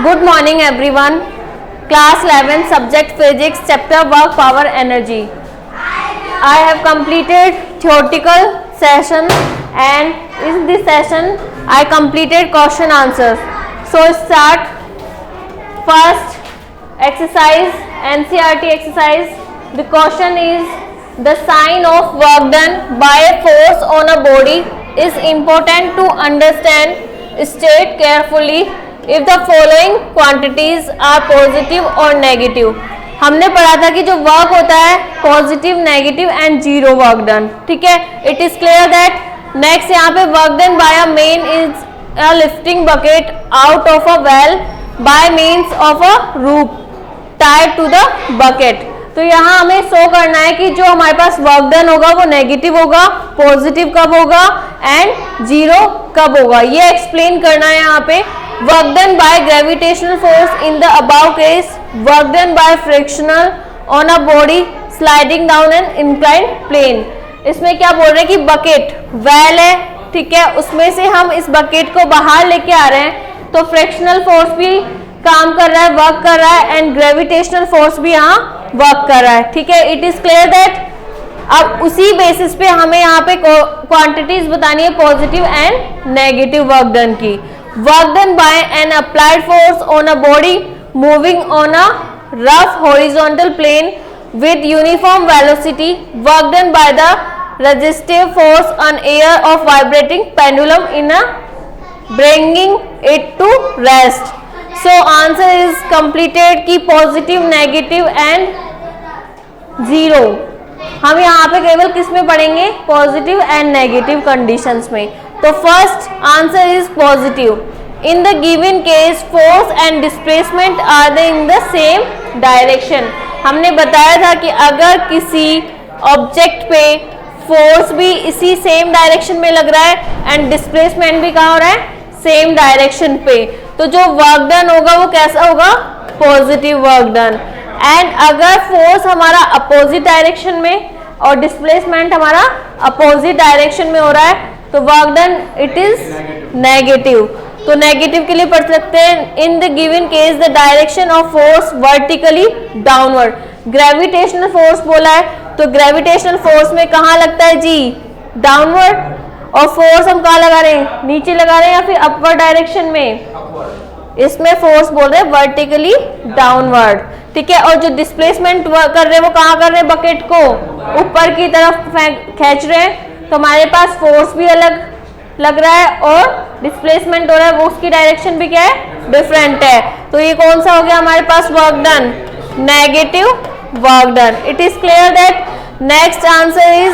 Good morning everyone. Class 11 subject physics chapter work power energy. I have completed theoretical session and in this session I completed question answers. So start first exercise NCERT exercise. The question is the sign of work done by a force on a body is important to understand. State carefully if the following quantities are positive or negative. हमने पढ़ा था कि जो work होता है positive negative and zero work done. ठीक है, it is clear that. Next यहाँ पे work done bye a man is a lifting bucket out of a well bye means of a रूप टाइड टू द बकेट. तो यहाँ हमें show करना है कि जो हमारे पास वर्क डन होगा वो नेगेटिव होगा, पॉजिटिव कब होगा एंड जीरो कब होगा, ये एक्सप्लेन करना है यहाँ पे. Work done by gravitational force in the above case, work done by frictional on a body sliding down an inclined plane. इसमें क्या बोल रहे हैं कि बकेट वेल है, ठीक है, उसमें से हम इस बकेट को बाहर लेके आ रहे हैं तो फ्रिक्शनल फोर्स भी काम कर रहा है, वर्क कर रहा है एंड ग्रेविटेशनल फोर्स भी यहाँ वर्क कर रहा है. ठीक है, इट इज क्लियर दैट. अब उसी बेसिस पे हमें यहाँ पे क्वांटिटीज बतानी है positive and negative work done की. Work done by an applied force on a body moving on a rough horizontal plane with uniform velocity, work done by the resistive force on air of vibrating pendulum in a bringing it to rest. So answer is completed कि positive negative and zero. हम यहाँ पे केवल किस में पढ़ेंगे, positive and negative conditions में. तो first answer is positive. In the given case force and displacement are the in the same direction. हमने बताया था कि अगर किसी ऑब्जेक्ट पे फोर्स भी इसी सेम डायरेक्शन में लग रहा है एंड डिस्प्लेसमेंट भी कहाँ हो रहा है, सेम डायरेक्शन पे, तो जो वर्क डन होगा वो कैसा होगा, पॉजिटिव वर्क डन. एंड अगर फोर्स हमारा अपोजिट डायरेक्शन में और डिस्प्लेसमेंट हमारा अपोजिट डायरेक्शन में हो रहा है तो work done it is negative. तो नेगेटिव के लिए पढ़ सकते हैं इन the given case the direction of force vertically downward. Gravitational force बोला है तो ग्रेविटेशनल फोर्स में कहाँ लगता है जी, डाउनवर्ड. और फोर्स हम कहाँ लगा रहे हैं, नीचे लगा रहे हैं या फिर अपवर्ड डायरेक्शन में. इसमें फोर्स बोल रहे हैं वर्टिकली डाउनवर्ड. ठीक है, और जो डिस्प्लेसमेंट कर रहे हैं वो कहाँ कर रहे हैं, बकेट को ऊपर की तरफ खींच रहे हैं तो हमारे पास फोर्स भी अलग लग रहा है और डिस्प्लेसमेंट हो रहा है, वो उसकी डायरेक्शन भी क्या है, डिफरेंट है. तो ये कौन सा हो गया हमारे पास work done, negative work done. It is clear that. Next answer is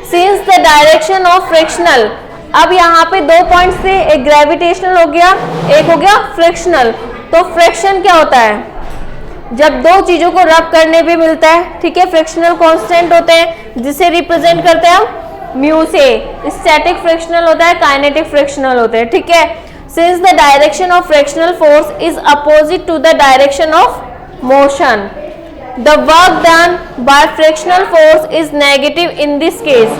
since the direction of frictional. अब यहाँ पे दो पॉइंट्स थे, एक ग्रेविटेशनल हो गया, एक हो गया फ्रिक्शनल. तो फ्रिक्शन क्या होता है, जब दो चीजों को रब करने पे मिलता है. ठीक है, फ्रिक्शनल कांस्टेंट होते हैं जिसे रिप्रेजेंट करते हैं हम म्यू से. स्टैटिक फ्रिक्शनल होता है, काइनेटिक फ्रिक्शनल होते हैं. ठीक है, since the direction of frictional force is opposite to the direction of motion, the work done by frictional force is negative in this case.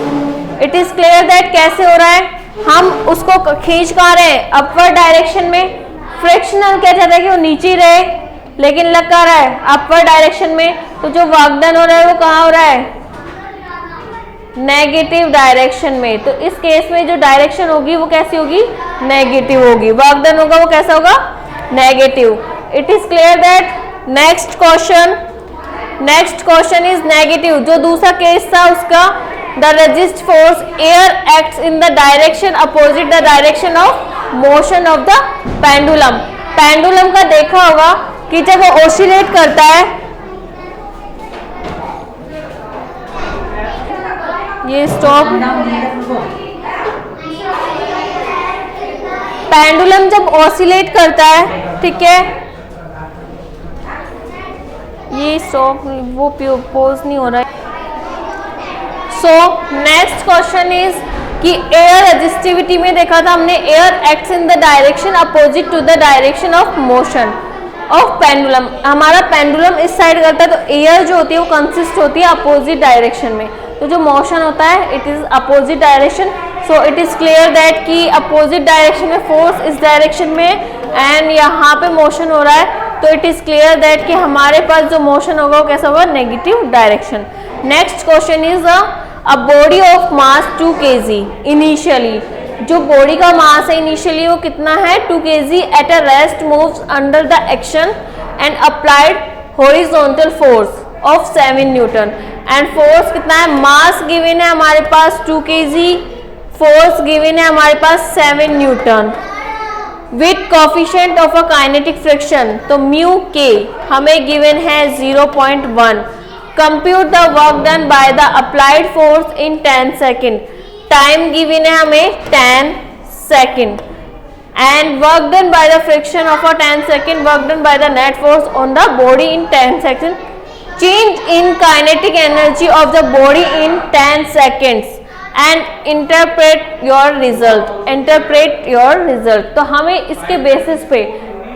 It is clear that कैसे हो रहा है, हम उसको खींच कहाँ रहे हैं, अपवर्ड डायरेक्शन में. फ्रिक्शनल क्या चाहता है कि वो नीचे ही रहे लेकिन लग कहाँ रहा है, अपवर्ड डायरेक्शन में. तो जो वर्क डन हो रहा है वो कहाँ हो रहा है, नेगेटिव डायरेक्शन में. तो इस केस में जो डायरेक्शन होगी वो कैसी होगी, नेगेटिव होगी. वर्क डन होगा वो कैसा होगा, negative. It is clear that. Next question is negative. जो दूसरा केस था उसका the resist force air acts in the direction opposite the direction of motion of the pendulum. Pendulum का देखा होगा कि जब वो ऑसिलेट करता है, ये स्टॉप, पेंडुलम जब ऑसिलेट करता है, ठीक है, ये स्टॉप, वो पोज नहीं हो रहा है. सो नेक्स्ट क्वेश्चन इज कि एयर रेजिस्टिविटी में देखा था हमने air acts in the direction opposite to the direction of motion of pendulum. हमारा पेंडुलम इस साइड करता है तो एयर जो होती है वो कंसिस्ट होती है अपोजिट डायरेक्शन में. तो जो मोशन होता है it is opposite direction. So it is clear that कि अपोजिट डायरेक्शन में फोर्स इस डायरेक्शन में एंड यहाँ पे मोशन हो रहा है, तो इट इज क्लियर दैट कि हमारे पास जो मोशन होगा वो कैसा होगा, negative direction. Next question is a body of mass 2 kg initially, जो बॉडी का मास है इनिशियली वो कितना है 2 kg at a rest moves under the action and applied horizontal force of 7 newton and force कितना है, मास गिवन है हमारे पास 2 kg, फोर्स गिवन है हमारे पास 7 Newton with coefficient of a kinetic friction, तो म्यू के हमें गिवन है 0.1। Compute the work done by the applied force in 10 second, time given है हमें 10 second and work done by the friction of a 10 second, work done by the net force on the body in 10 second, change in kinetic energy of the body in 10 seconds and interpret your result, interpret your result. तो हमें इसके basis पे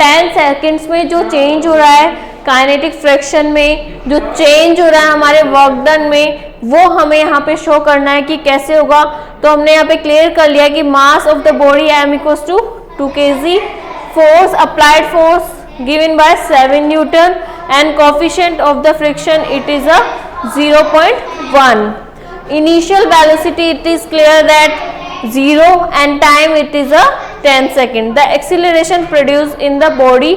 10 seconds में जो change हो रहा है kinetic friction में, जो चेंज हो रहा है हमारे वर्क डन में, वो हमें यहाँ पे शो करना है कि कैसे होगा। तो हमने यहाँ पे क्लियर कर लिया कि mass of the body m equals to 2 kg, force applied force given by 7 newton and coefficient of the friction it is a 0.1। Initial velocity it is clear that 0 and time it is a 10 second. The acceleration produced in the body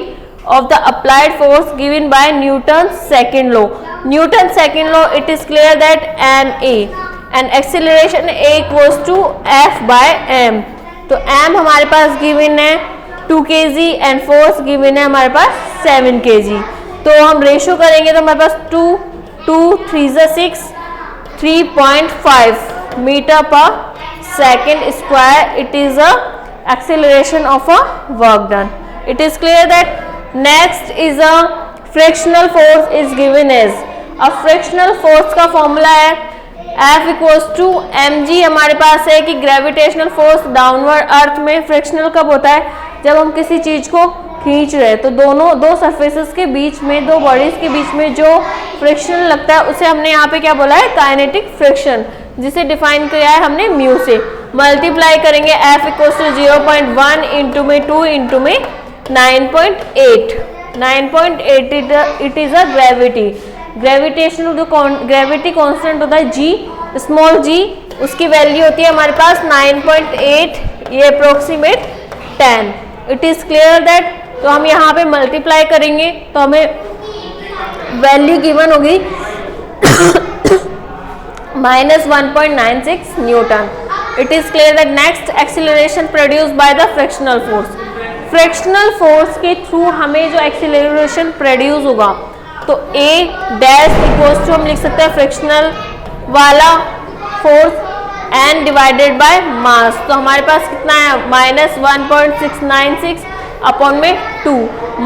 of the applied force given by Newton's second law. Newton's second law it is clear that ma and acceleration a equals to f by m. तो m हमारे पास given है 2 kg and force given है हमारे पास 7 kg। तो हम ratio करेंगे तो हमारे पास 2 2 3 6 3.5 meter per second square it is a acceleration of a work done. It is clear that next is a frictional force is given as a frictional force का formula है F equals to mg। हमारे पास है कि gravitational force downward अर्थ में frictional कब होता है, जब हम किसी चीज को खींच रहे हैं, तो दो सरफेसेस के बीच में, दो बॉडीज के बीच में जो फ्रिक्शन लगता है उसे हमने यहाँ पे क्या बोला है, काइनेटिक फ्रिक्शन, जिसे डिफाइन किया है हमने म्यू से। मल्टीप्लाई करेंगे F इक्वल्स टू 0.1 इंटू में 2 इंटू में 9.8 it is a gravity. Gravitational जो ग्रेविटी कांस्टेंट होता है g, स्मॉल g, उसकी वैल्यू होती है हमारे पास 9.8, ये approximate 10। It is clear that, तो हम यहाँ पे मल्टीप्लाई करेंगे तो हमें वैल्यू गिवन होगी -1.96 Newton. It is clear that next acceleration produced by the frictional force, frictional force के थ्रू हमें जो एक्सीलरेशन प्रोड्यूस होगा, तो a डैश इक्वल्स टू हम लिख सकते हैं फ्रिक्शनल वाला force and divided by mass. तो हमारे पास कितना है -1.696 अपॉन में 2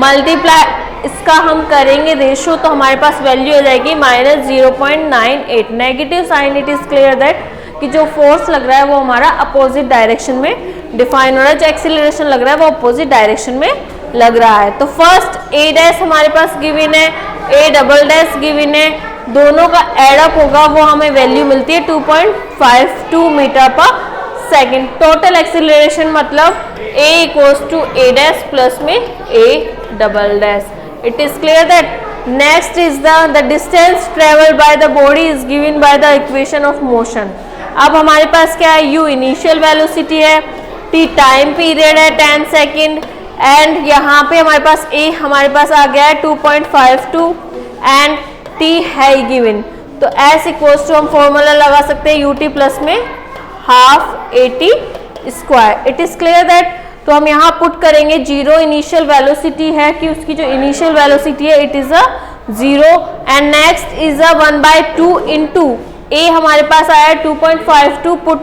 मल्टीप्लाई इसका हम करेंगे रेशो, तो हमारे पास वैल्यू हो जाएगी -0.98। Negative sign it is clear that कि जो फोर्स लग रहा है वो हमारा अपोजिट डायरेक्शन में डिफाइन हो रहा है, जो एक्सीलरेशन लग रहा है वो अपोजिट डायरेक्शन में लग रहा है। तो फर्स्ट a डैश हमारे पास गिवन है, a डबल डैश गिवन है, दोनों का एडअप होगा वो हमें वैल्यू मिलती है 2.52 मीटर पर सेकेंड। टोटल एक्सीलरेशन मतलब a equals to a dash plus में a double dash. It is clear that next is the distance travel by the body is given by the equation of motion. अब हमारे पास क्या है, u initial velocity है, t time period है 10 second and यहाँ पे हमारे पास a हमारे पास आ गया है 2.52 एंड t है गिवन। तो s इक्वल्स टू हम फॉर्मूला लगा सकते हैं ut प्लस में half at square. It is clear that, तो हम यहाँ पुट करेंगे 0 इनिशियल वेलोसिटी है कि उसकी जो इनिशियल वेलोसिटी है it is a 0 and next is a 1/2 into a हमारे पास आया 2.52, put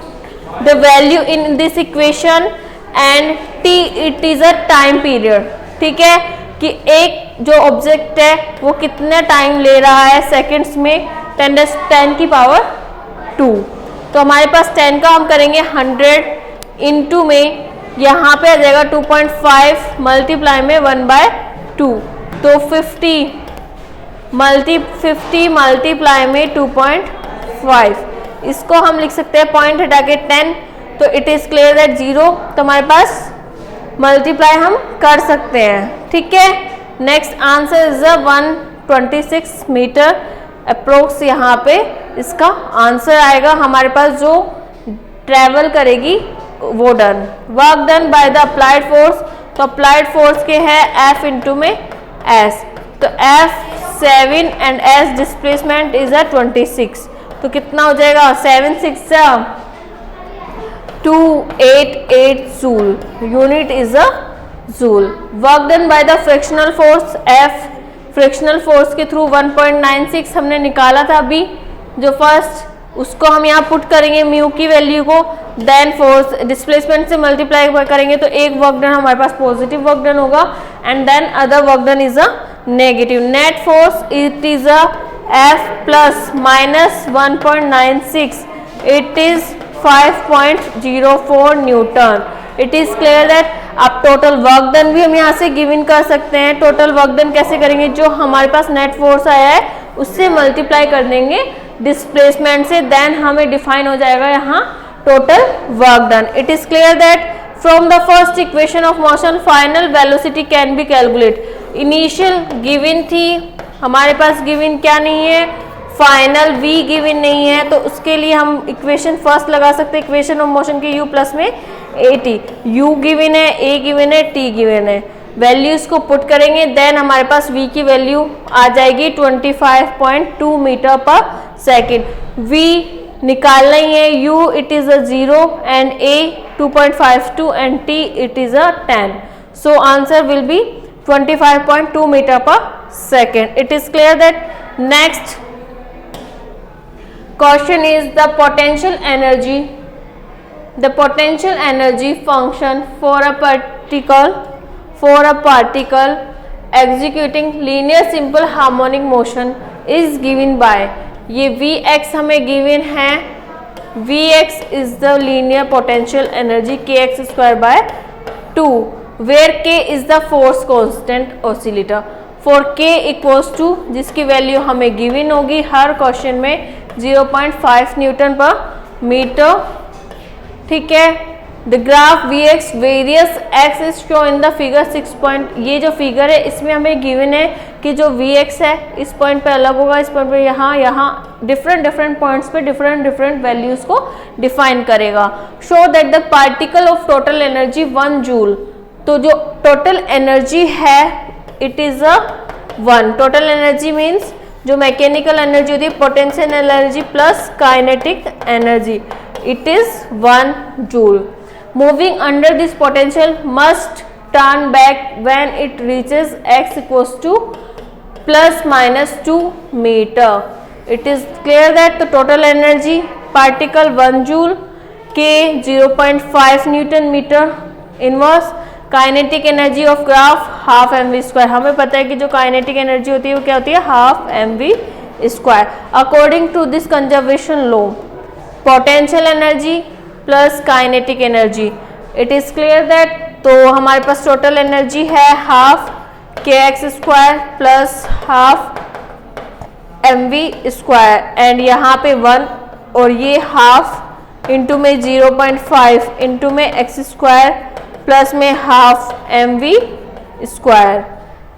the value in this equation and t it is a time period. ठीक है कि एक जो ऑब्जेक्ट है वो कितना टाइम ले रहा है सेकंड्स में, 10 की पावर 2। तो हमारे पास 10 का हम करेंगे 100 इंटू में यहाँ पे आ जाएगा 2.5 मल्टीप्लाई में 1/2, तो 50 मल्टीप्लाई में 2.5, इसको हम लिख सकते हैं पॉइंट हटा के 10। तो इट इज क्लियर दैट 0, तो हमारे पास मल्टीप्लाई हम कर सकते हैं। ठीक है, next answer is 126 metre approx, यहाँ पे इसका आंसर आएगा हमारे पास जो ट्रेवल करेगी वो done. Work done by the applied force, तो अप्लाइड फोर्स के है F इंटू में S, तो F 7 and S displacement is 26, तो कितना हो जाएगा 7 6 288 joule, unit is a joule. Work done by the frictional force F, frictional force के थ्रू 1.96 हमने निकाला था अभी जो फर्स्ट, उसको हम यहाँ पुट करेंगे म्यू की वैल्यू को, देन फोर्स डिस्प्लेसमेंट से मल्टीप्लाई करेंगे तो एक वर्क डन हमारे पास पॉजिटिव वर्क डन होगा and then other work done is a negative. Net force it is a F plus minus 1.96, it is 5.04 newton. It is clear that अब total work done भी हम यहाँ से given कर सकते हैं। टोटल वर्क डन कैसे करेंगे, जो हमारे पास नेट फोर्स आया है उससे मल्टीप्लाई कर देंगे डिस्प्लेसमेंट से, देन हमें डिफाइन हो जाएगा यहाँ total work done. It is clear that from the first equation of motion final velocity can be calculate. Initial given थी हमारे पास, गिवन क्या नहीं है, फाइनल v गिवन नहीं है, तो उसके लिए हम इक्वेशन फर्स्ट लगा सकते हैं इक्वेशन ऑफ मोशन के u प्लस में at, u गिवन है, a गिवन है, t गिवन है, वैल्यूज को पुट करेंगे देन हमारे पास v की वैल्यू आ जाएगी 25.2 मीटर पर सेकेंड। v निकालना ही है, u it is a 0 and a 2.52 and t it is a 10, so answer will be 25.2 metre पर second. It is clear that next question is the potential energy, the potential energy function for a particle executing linear simple harmonic motion is given by, ये Vx हमें given है, Vx is the linear potential energy kx square by 2 where k is the force constant oscillator, for k equals to जिसकी value हमें given होगी हर question में 0.5 Newton पर metre. ठीक है, the graph Vx various x is show in the figure 6 point, ये जो figure है इसमें हमें गिवन है कि जो Vx है इस पॉइंट पे अलग होगा, इस पॉइंट पे यहाँ डिफरेंट पॉइंट्स पे डिफरेंट वैल्यूज को डिफाइन करेगा। Show that the particle of total energy 1 joule, तो जो टोटल एनर्जी है it is a 1, total energy means जो मैकेनिकल एनर्जी होती है potential energy plus kinetic energy, it is 1 joule. Moving under this potential must turn back when it reaches x equals to plus minus 2 metre. It is clear that the total energy particle 1 joule, k 0.5 newton metre inverse, kinetic energy of graph half mv square, हमें पता है कि जो kinetic energy होती है वो क्या होती है half mv square. According to this conservation law potential energy plus kinetic energy, it is clear that, तो हमारे पास टोटल एनर्जी है half kx square plus half mv square and यहाँ पे 1 और ये हाफ इंटू में 0.5 इंटू में x स्क्वायर प्लस में हाफ mv स्क्वायर,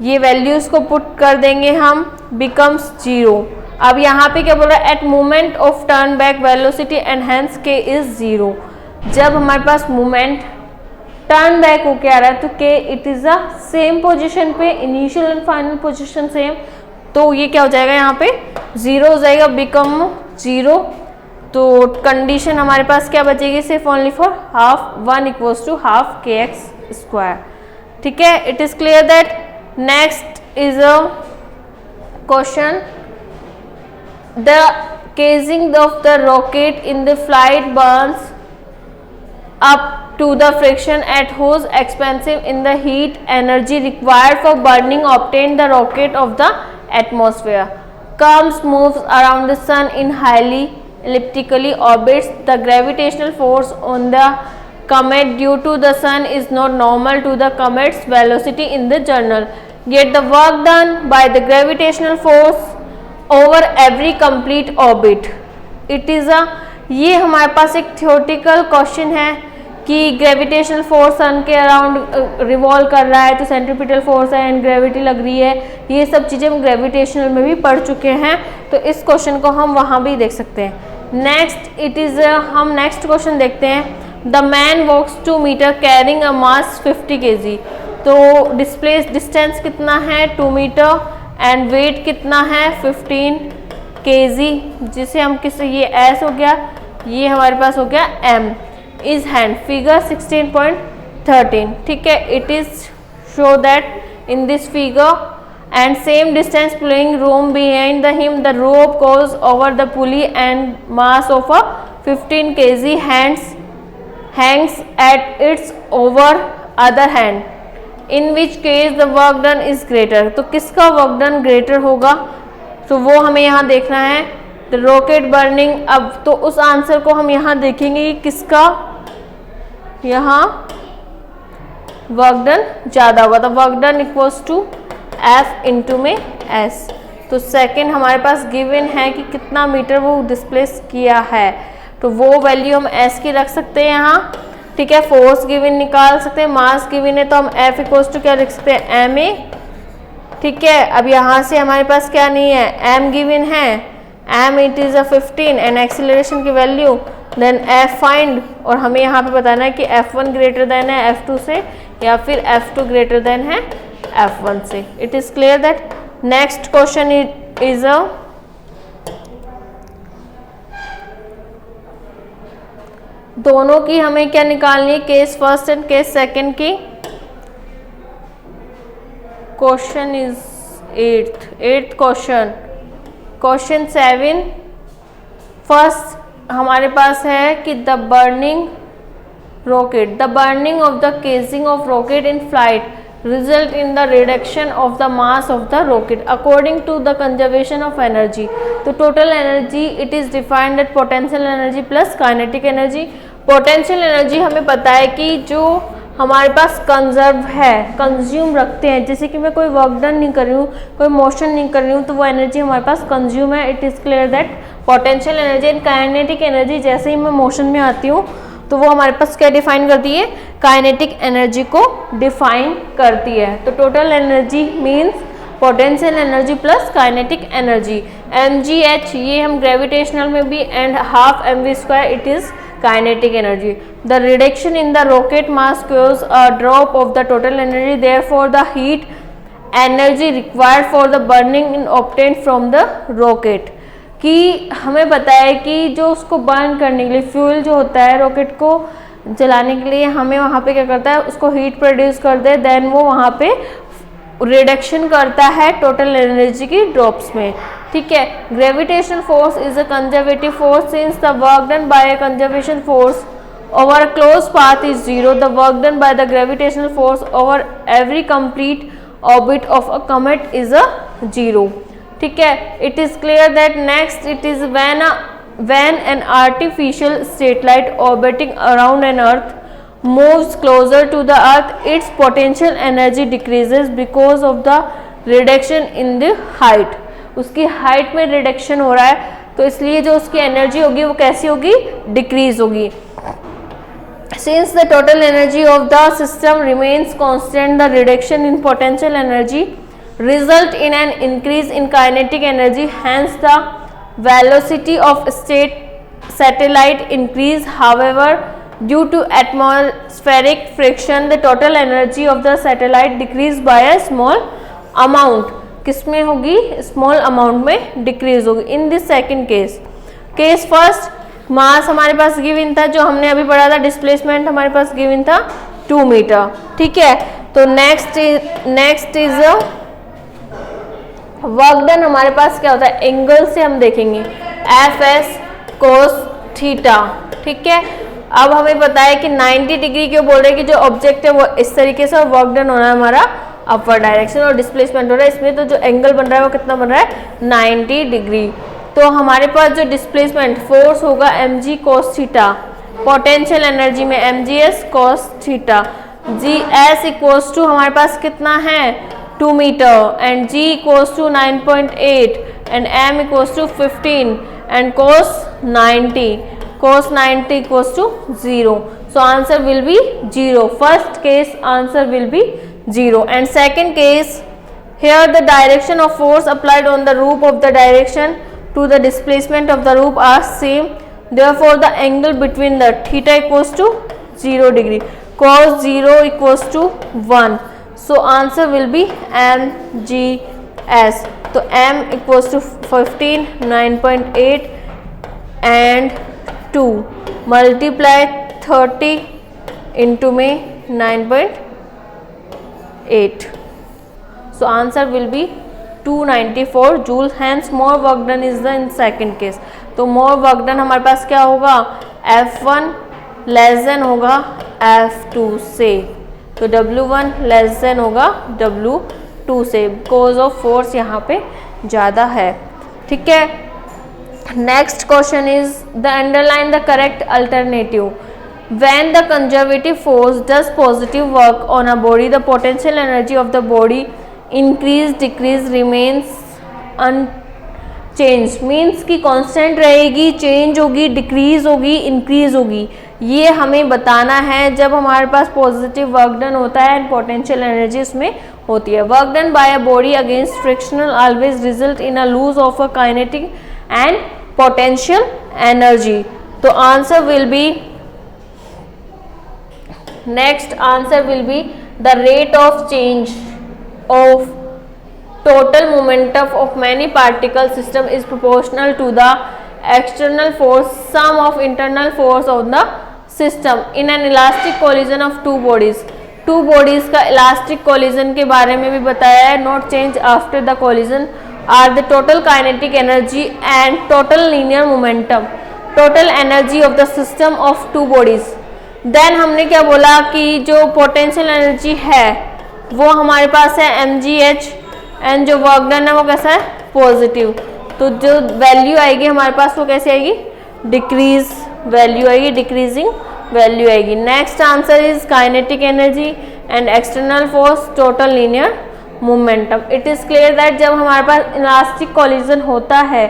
ये वैल्यूज को पुट कर देंगे हम, बिकम्स 0। अब यहाँ पे क्या बोल रहा है, at moment of turn back velocity and hence k is 0। जब हमारे पास मोमेंट टर्न बैक होके आ रहा है तो k it is a same position पे, initial and final position same, तो ये क्या हो जाएगा यहाँ पे 0 हो जाएगा, बिकम 0। तो कंडीशन हमारे पास क्या बचेगी, सिर्फ only for half 1 equals to half kx square. ठीक है, it is clear that next is a question, the casing of the rocket in the flight burns up to the friction at whose expensive in the heat energy required for burning obtained the rocket of the atmosphere comes moves around the sun in highly elliptically orbits. The gravitational force on the comet due to the sun is not normal to the comet's velocity in the journal, yet the work done by the gravitational force over every complete orbit, it is a, ये हमारे पास एक theoretical question है कि gravitational force सन के around revolve कर रहा है तो सेंट्रीपिटल फोर्स है एंड ग्रेविटी लग रही है, ये सब चीज़ें हम ग्रेविटेशनल में भी पढ़ चुके हैं, तो इस क्वेश्चन को हम वहाँ भी देख सकते हैं। नेक्स्ट इट इज़ हम नेक्स्ट क्वेश्चन देखते हैं। The man walks 2 metre carrying a mass 50 kg, तो डिस्प्लेस डिस्टेंस कितना है 2 मीटर एंड वेट कितना है 15 kg, जिसे हम किससे, ये S हो गया, ये हमारे पास हो गया M इज हैंड, फिगर 16.13, ठीक है। It is show that in this figure and same distance pulling room behind him, the rope goes over the pulley and mass of a 15 kg hangs at its over other hand, in which case the work done is greater, तो किसका work done greater होगा, तो वो हमें यहाँ देखना है। The rocket burning, अब तो उस आंसर को हम यहाँ देखेंगे कि किसका यहाँ वर्क डन ज़्यादा होगा, तो work done equals to F into में S, तो सेकेंड हमारे पास गिवन है कि कितना मीटर वो डिस्प्लेस किया है, तो वो वैल्यू हम S की रख सकते हैं यहाँ, ठीक है। फोर्स गिवन निकाल सकते हैं, मास गिवन है तो हम F इक्वल्स टू क्या लिख सकते हैं ma, ठीक है। अब यहाँ से हमारे पास क्या नहीं है, m गिवन है, m it is a 15 and acceleration की वैल्यू, देन F फाइंड, और हमें यहाँ पे बताना है कि F1 ग्रेटर देन है F2 से या फिर F2 ग्रेटर देन है F1 से। It is clear that next question is a दोनों की हमें क्या निकालनी है, case first and case second की। Question is eighth question 7 first हमारे पास है कि the burning of the casing of rocket in flight result in the reduction of the mass of the rocket according to the conservation of energy, तो total energy it is defined as potential energy plus kinetic energy। potential energy हमें पता है कि जो हमारे पास conserve है, consume रखते हैं, जैसे कि मैं कोई वर्क डन नहीं कर रही हूँ, कोई मोशन नहीं कर रही हूँ, तो वो एनर्जी हमारे पास कंज्यूम है। It is clear that potential energy and kinetic energy, जैसे ही मैं मोशन में आती हूँ तो वो हमारे पास क्या डिफाइन करती है, काइनेटिक एनर्जी को डिफाइन करती है। तो total energy means potential energy plus kinetic energy, mgh ये हम ग्रेविटेशनल में भी, and half mv², it is kinetic energy. The reduction in the rocket mass cause a drop of the total energy, therefore the heat energy required for the burning in obtained from the rocket, कि हमें पता है कि जो उसको burn करने के लिए फ्यूल जो होता है रॉकेट को जलाने के लिए, हमें वहाँ पे क्या करता है, उसको हीट प्रोड्यूस कर दे, देन वो वहाँ पे रिडक्शन करता है टोटल एनर्जी की ड्रॉप्स में, ठीक है। Gravitational force is a conservative force since the work done bye a conservation force over a close path is 0, the work done by the gravitational force over every complete orbit of a comet is a 0, ठीक है। It is clear that next it is when an artificial satellite orbiting around an earth moves closer to the earth, its potential energy decreases because of the reduction in the height, उसकी height में reduction हो रहा है तो इसलिए जो उसकी energy होगी वो कैसी होगी, डिक्रीज होगी। Since the total energy of the system remains constant, the reduction in potential energy result in an increase in kinetic energy, hence the velocity of satellite increase। However, due to atmospheric friction, the total energy of the satellite decrease by a small amount, किसमें होगी, small amount में decrease होगी। In this second case first mass हमारे पास given था, जो हमने अभी पढ़ा था, डिस्प्लेसमेंट हमारे पास गिवन था 2 मीटर, ठीक है। तो नेक्स्ट इज वर्क डन हमारे पास क्या होता है, एंगल से हम देखेंगे Fs cos थीटा, ठीक है। अब हमें पता है कि 90 डिग्री क्यों बोल रहे हैं कि जो ऑब्जेक्ट है वो इस तरीके से, और वर्क डन होना है हमारा अपवर्ड डायरेक्शन और डिस्प्लेसमेंट हो रहा है इसमें, तो जो एंगल बन रहा है वो कितना बन रहा है 90 डिग्री। तो हमारे पास जो डिस्प्लेसमेंट फोर्स होगा mg cos theta, potential energy में mgs cos theta, gs equals to हमारे पास कितना है 2 metre and g equals to 9.8 and m equals to 15 and cos 90 equals to 0। So answer will be 0. First case answer will be 0. And second case, here the direction of force applied on the root of the direction to the displacement of the root are same. Therefore the angle between the theta equals to 0 degree. Cos 0 equals to 1. So answer will be MGS. So M equals to 15, 9.8 and 2 multiply 30 into में 9.8. So answer will be 294 joule. Hence more work done is the in second case. तो more work done हमारे पास क्या होगा, F1 less than होगा F2 से, तो W1 less than होगा W2 से, बिकॉज ऑफ फोर्स यहाँ पे ज़्यादा है. ठीक है. Next question is the underline the correct alternative. When the conservative force does positive work on a body, the potential energy of the body increase, decrease, remains unchanged. Means कि constant रहेगी, change होगी, decrease होगी, increase होगी. ये हमें बताना है जब हमारे पास positive work done होता है and potential energy उसमें होती है. Work done by a body against frictional always result in a loss of a kinetic and potential energy. तो answer will be, next answer will be the rate of change of total momentum of many particle system is proportional to the external force sum of internal force of the system in an elastic collision of two bodies. Two bodies का elastic collision के बारे में भी बताया है. Not change after the collision are the total kinetic energy and total linear momentum, total energy of the system of two bodies. Then हमने क्या बोला कि जो पोटेंशियल एनर्जी है वो हमारे पास है mgh एंड जो वर्क डन है वो कैसा है, पॉजिटिव. तो जो वैल्यू आएगी हमारे पास वो कैसे आएगी, डिक्रीज वैल्यू आएगी, डिक्रीजिंग वैल्यू आएगी. Next answer is kinetic energy and external force, total linear momentum. It is clear that जब हमारे पास इलास्टिक कोलिजन होता है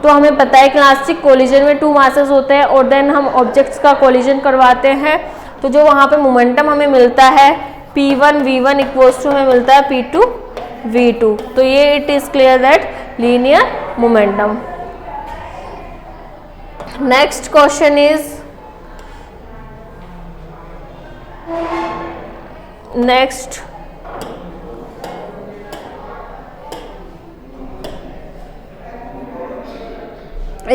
तो हमें पता है कि इलास्टिक कोलिजन में टू मासेस होते हैं और देन हम ऑब्जेक्ट्स का कोलिजन करवाते हैं, तो जो वहाँ पे मोमेंटम हमें मिलता है P1 V1 इक्वल्स टू हमें मिलता है P2 V2. तो ये it is clear that linear momentum. Next question is, next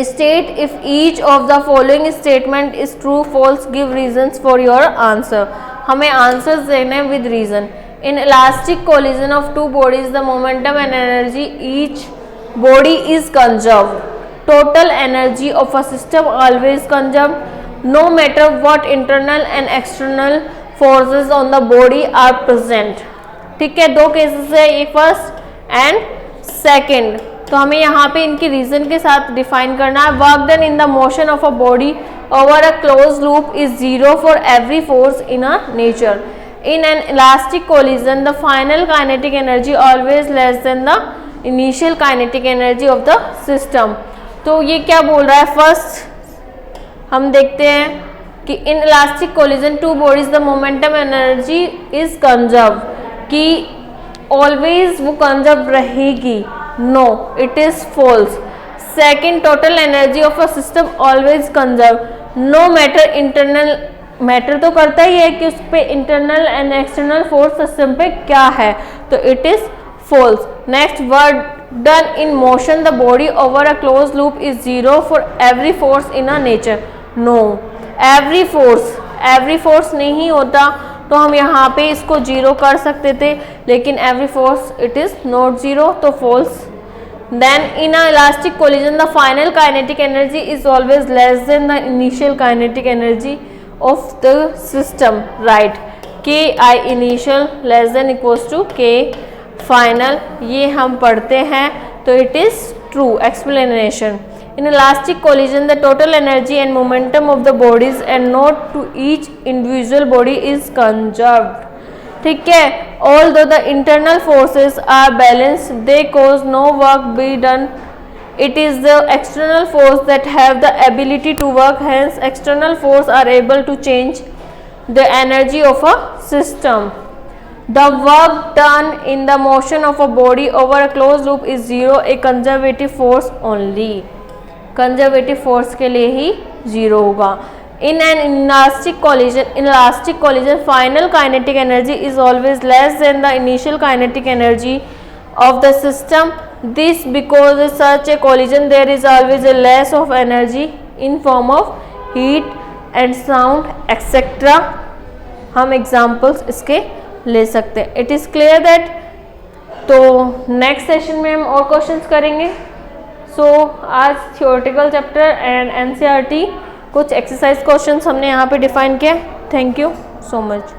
state if each of the following statement is true, false, give reasons for your answer. हमें answers देने with reason. In elastic collision of two bodies, the momentum and energy each body is conserved. Total energy of a system always conserved, no matter what internal and external forces on the body are present. ठीक है, दो cases है, ये first and second. तो हमें यहाँ पे इनकी रीजन के साथ डिफाइन करना है. Work done in the motion of a body over a close loop is 0 for every force in a nature. In an elastic collision the final kinetic energy always less than the initial kinetic energy of the system. तो ये क्या बोल रहा है, first हम देखते हैं कि in elastic collision two bodies the momentum energy is conserve, कि ऑलवेज वो कंजर्व रहेगी. No, it is false. Second, total energy of a system always conserve, no matter internal, matter तो करता ही है कि उस पे internal and external force system पे क्या है, तो it is false. Next, work done in motion the body over a closed loop is 0 for every force in a nature. No, every force नहीं होता, तो हम यहाँ पे इसको 0 कर सकते थे, लेकिन every force it is not 0, तो false. Then in a elastic collision the final kinetic energy is always less than the initial kinetic energy of the system. Right, Ki initial less than equals to K final. ये हम पढ़ते हैं, तो it is true. Explanation. In elastic collision the total energy and momentum of the bodies and not to each individual body is conserved. ठीक है, although the internal forces are balanced, they cause no work be done It is the external force that have the ability to work, hence external force are able to change the energy of a system. The work done in the motion of a body over a closed loop is zero, a conservative force only. Conservative force के लिए ही zero होगा. In an inelastic collision, final kinetic energy is always less than the initial kinetic energy of the system. This because in such a collision there is always a loss of energy in form of heat and sound etc. हम examples इसके ले सकते हैं. It is clear that. तो next session में हम और questions करेंगे. सो आज थियोरेटिकल चैप्टर एंड एनसीईआरटी कुछ एक्सरसाइज क्वेश्चंस हमने यहाँ पे डिफाइन किया. Thank you so much.